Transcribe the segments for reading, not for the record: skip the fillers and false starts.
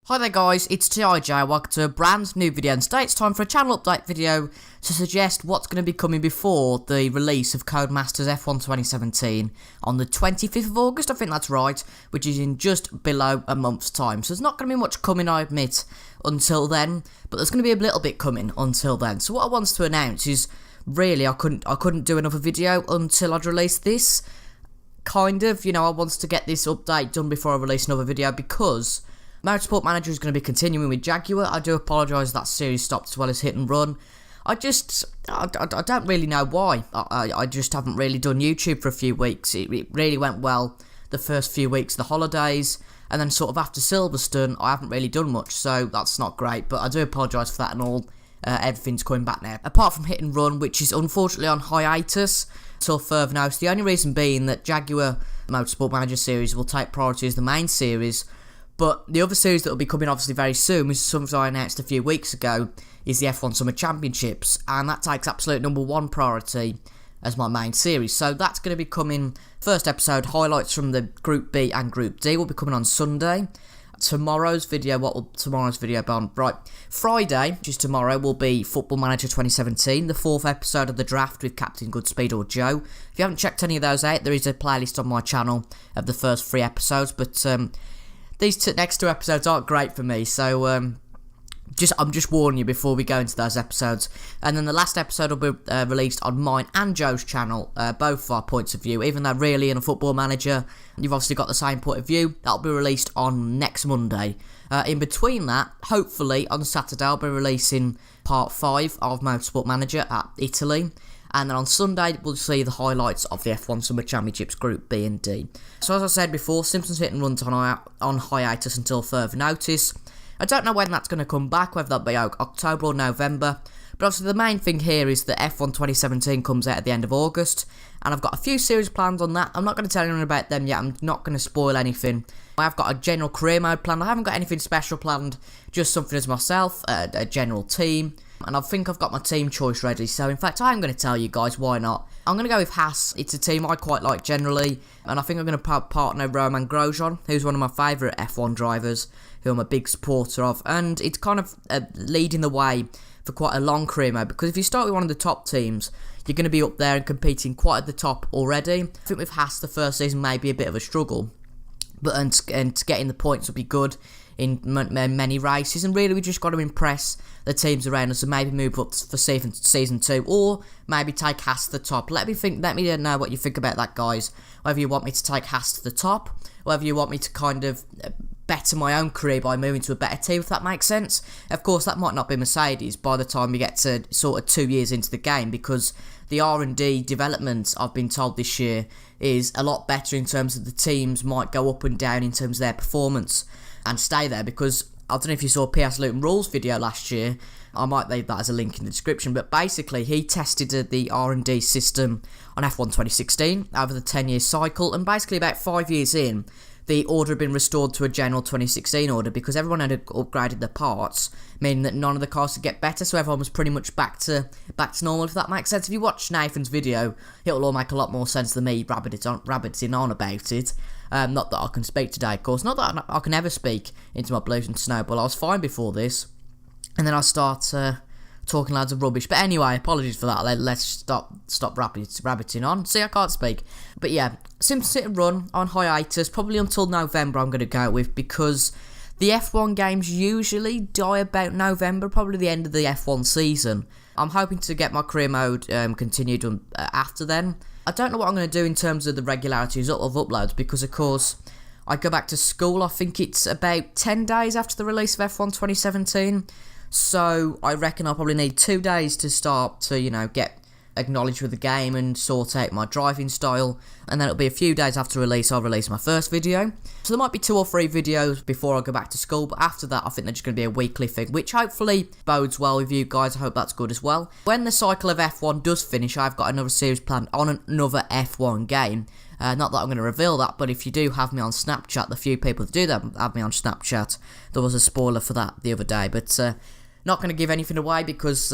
Hi there guys, it's TIJ, welcome to a brand new video, and today it's time for a channel update video to suggest what's going to be coming before the release of Codemasters F1 2017 on the 25th of August, I think that's right, which is in just below a month's time. So there's not going to be much coming, I admit, until then, but there's going to be a little bit coming until then. So what I want to announce is, really, I couldn't do another video until I'd release this. Kind of, you know, I wanted to get this update done before I release another video because Motorsport Manager is going to be continuing with Jaguar. I do apologise that series stopped as well as Hit and Run. I don't really know why. I just haven't really done YouTube for a few weeks. It really went well the first few weeks of the holidays, and then sort of after Silverstone, I haven't really done much, so that's not great, but I do apologise for that and all. Everything's coming back now. Apart from Hit and Run, which is unfortunately on hiatus till further notice, the only reason being that Jaguar Motorsport Manager series will take priority as the main series. But the other series that will be coming obviously very soon, which is something I announced a few weeks ago, is the F1 Summer Championships, and that takes absolute #1 priority as my main series. So that's going to be coming, first episode, highlights from the Group B and Group D will be coming on Sunday. Tomorrow's video, what will tomorrow's video be on? Right, Friday, which is tomorrow, will be Football Manager 2017, the 4th episode of the draft with Captain Goodspeed or Joe. If you haven't checked any of those out, there is a playlist on my channel of the first 3 episodes, but these next 2 episodes aren't great for me, so I'm just warning you before we go into those episodes. And then the last episode will be released on mine and Joe's channel, both of our points of view. Even though really in a Football Manager, you've obviously got the same point of view, that'll be released on next Monday. In between that, hopefully on Saturday I'll be releasing part 5 of Motorsport Manager at Italy. And then on Sunday, we'll see the highlights of the F1 Summer Championships Group B and D. So as I said before, Simpsons Hit and Run's on hiatus until further notice. I don't know when that's going to come back, whether that be October or November. But obviously the main thing here is that F1 2017 comes out at the end of August. And I've got a few series planned on that. I'm not going to tell anyone about them yet. I'm not going to spoil anything. I've got a general career mode planned. I haven't got anything special planned. Just something as myself, a general team. And I think I've got my team choice ready, so in fact I am going to tell you guys why not. I'm going to go with Haas. It's a team I quite like generally, and I think I'm going to partner Romain Grosjean, who's one of my favourite F1 drivers, who I'm a big supporter of, and it's kind of leading the way for quite a long career mode, because if you start with one of the top teams, you're going to be up there and competing quite at the top already. I think with Haas the first season may be a bit of a struggle, but and getting the points will be good in many races, and really we just got to impress the teams around us and maybe move up for season 2, or maybe take Haas to the top. Let me know what you think about that, guys. Whether you want me to take Haas to the top, whether you want me to kind of better my own career by moving to a better team, if that makes sense. Of course, that might not be Mercedes by the time we get to sort of 2 years into the game, because the R&D development, I've been told this year, is a lot better in terms of the teams might go up and down in terms of their performance and stay there, because I don't know if you saw P.S. Luton Rules video last year. I might leave that as a link in the description, but basically he tested the R&D system on F1 2016 over the 10-year cycle, and basically about 5 years in, the order had been restored to a general 2016 order because everyone had upgraded their parts, meaning that none of the cars could get better, so everyone was pretty much back to normal, if that makes sense. If you watch Nathan's video, it'll all make a lot more sense than me rabbiting on about it. Not that I can speak today, of course. Not that I can ever speak into my blues and snowball. I was fine before this, and then I start talking loads of rubbish. But anyway, apologies for that. Let's stop rabbiting on. See, I can't speak. But yeah, Simpsons Hit and Run on hiatus, probably until November I'm going to go with, because the F1 games usually die about November, probably the end of the F1 season. I'm hoping to get my career mode continued after then. I don't know what I'm going to do in terms of the regularities of uploads, because of course I go back to school, I think it's about 10 days after the release of F1 2017, so I reckon I'll probably need 2 days to start to, you know, get acknowledged with the game and sort out my driving style, and then it'll be a few days after release I'll release my first video. So there might be 2 or 3 videos before I go back to school, but after that I think they're just going to be a weekly thing, which hopefully bodes well with you guys. I hope that's good as well. When the cycle of F1 does finish, I've got another series planned on another F1 game. Not that I'm going to reveal that, but if you do have me on Snapchat, the few people that do have me on Snapchat, there was a spoiler for that the other day, but not going to give anything away, because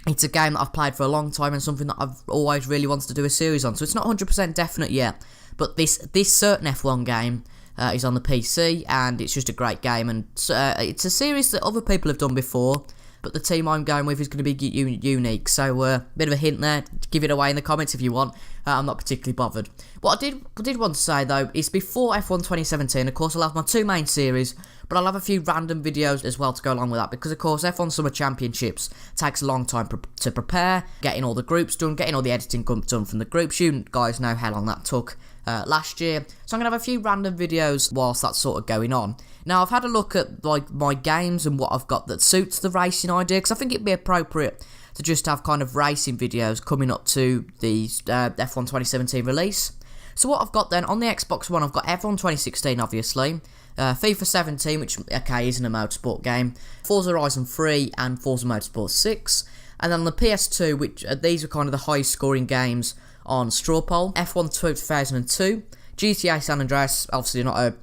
it's a game that I've played for a long time and something that I've always really wanted to do a series on, so it's not 100% definite yet. But this certain F1 game is on the PC, and it's just a great game, and it's a series that other people have done before, but the team I'm going with is going to be unique, so bit of a hint there. Give it away in the comments if you want. I'm not particularly bothered. What I did want to say though is before F1 2017, of course I'll have my two main series, but I'll have a few random videos as well to go along with that, because of course F1 Summer Championships takes a long time to prepare, getting all the groups done, getting all the editing done from the groups. You guys know how long that took last year, so I'm going to have a few random videos whilst that's sort of going on. Now I've had a look at like my games and what I've got that suits the racing idea, because I think it'd be appropriate to just have kind of racing videos coming up to the F1 2017 release. So what I've got then, on the Xbox One, I've got F1 2016 obviously, FIFA 17, which okay isn't a motorsport game, Forza Horizon 3 and Forza Motorsport 6, and then on the PS2, which these are kind of the highest scoring games on Straw Poll, F1 2002, GTA San Andreas, obviously not a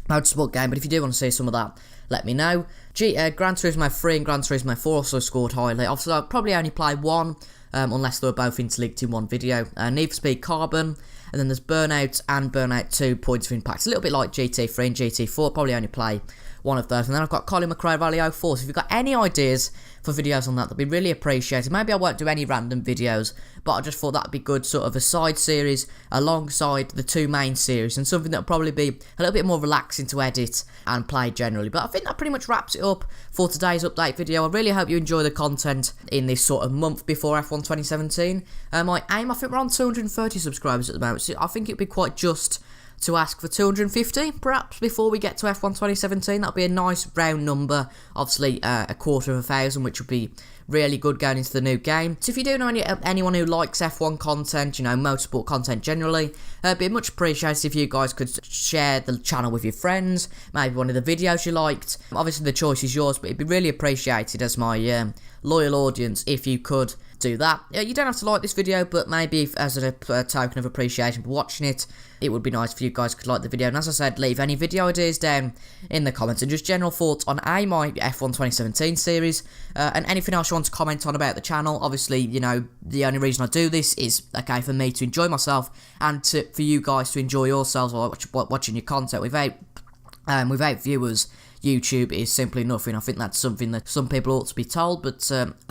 motorsport game, but if you do want to see some of that, let me know. Gran Turismo 3 and Gran Turismo 4 also scored highly. Obviously I'll probably only play one, unless they were both interlinked in one video. Need for Speed Carbon, and then there's Burnout and Burnout 2 Points of Impact. It's a little bit like GT3 and GT4, probably only play one of those. And then I've got Colin McRae Rally 04, so if you've got any ideas for videos on that, that'd be really appreciated. Maybe I won't do any random videos, but I just thought that'd be good, sort of a side series alongside the two main series, and something that'll probably be a little bit more relaxing to edit and play generally. But I think that pretty much wraps it up for today's update video. I really hope you enjoy the content in this sort of month before F1 2017. My aim, I think we're on 230 subscribers at the moment, so I think it'd be quite just to ask for 250 perhaps before we get to F1 2017. That'll be a nice round number, obviously a quarter of 1,000, which would be really good going into the new game. So if you do know anyone who likes F1 content, you know, motorsport content generally, it'd be much appreciated if you guys could share the channel with your friends, maybe one of the videos you liked. Obviously the choice is yours, but it'd be really appreciated as my loyal audience if you could do that. You don't have to like this video, but maybe as a token of appreciation for watching it, it would be nice if you guys could like the video. And as I said, leave any video ideas down in the comments, and just general thoughts on my F1 2017 series, and anything else you want to comment on about the channel. Obviously, you know, the only reason I do this is, okay, for me to enjoy myself, and for you guys to enjoy yourselves while watching your content. Without viewers, YouTube is simply nothing. I think that's something that some people ought to be told, but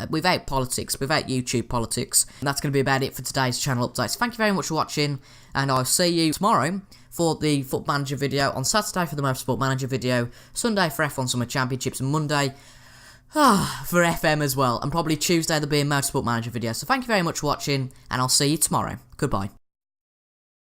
without politics, without YouTube politics, that's going to be about it for today's channel updates. Thank you very much for watching, and I'll see you tomorrow for the Foot Manager video, on Saturday for the Motorsport Manager video, Sunday for F1 Summer Championships, and Monday for FM as well, and probably Tuesday there'll be a Motorsport Manager video. So thank you very much for watching, and I'll see you tomorrow. Goodbye.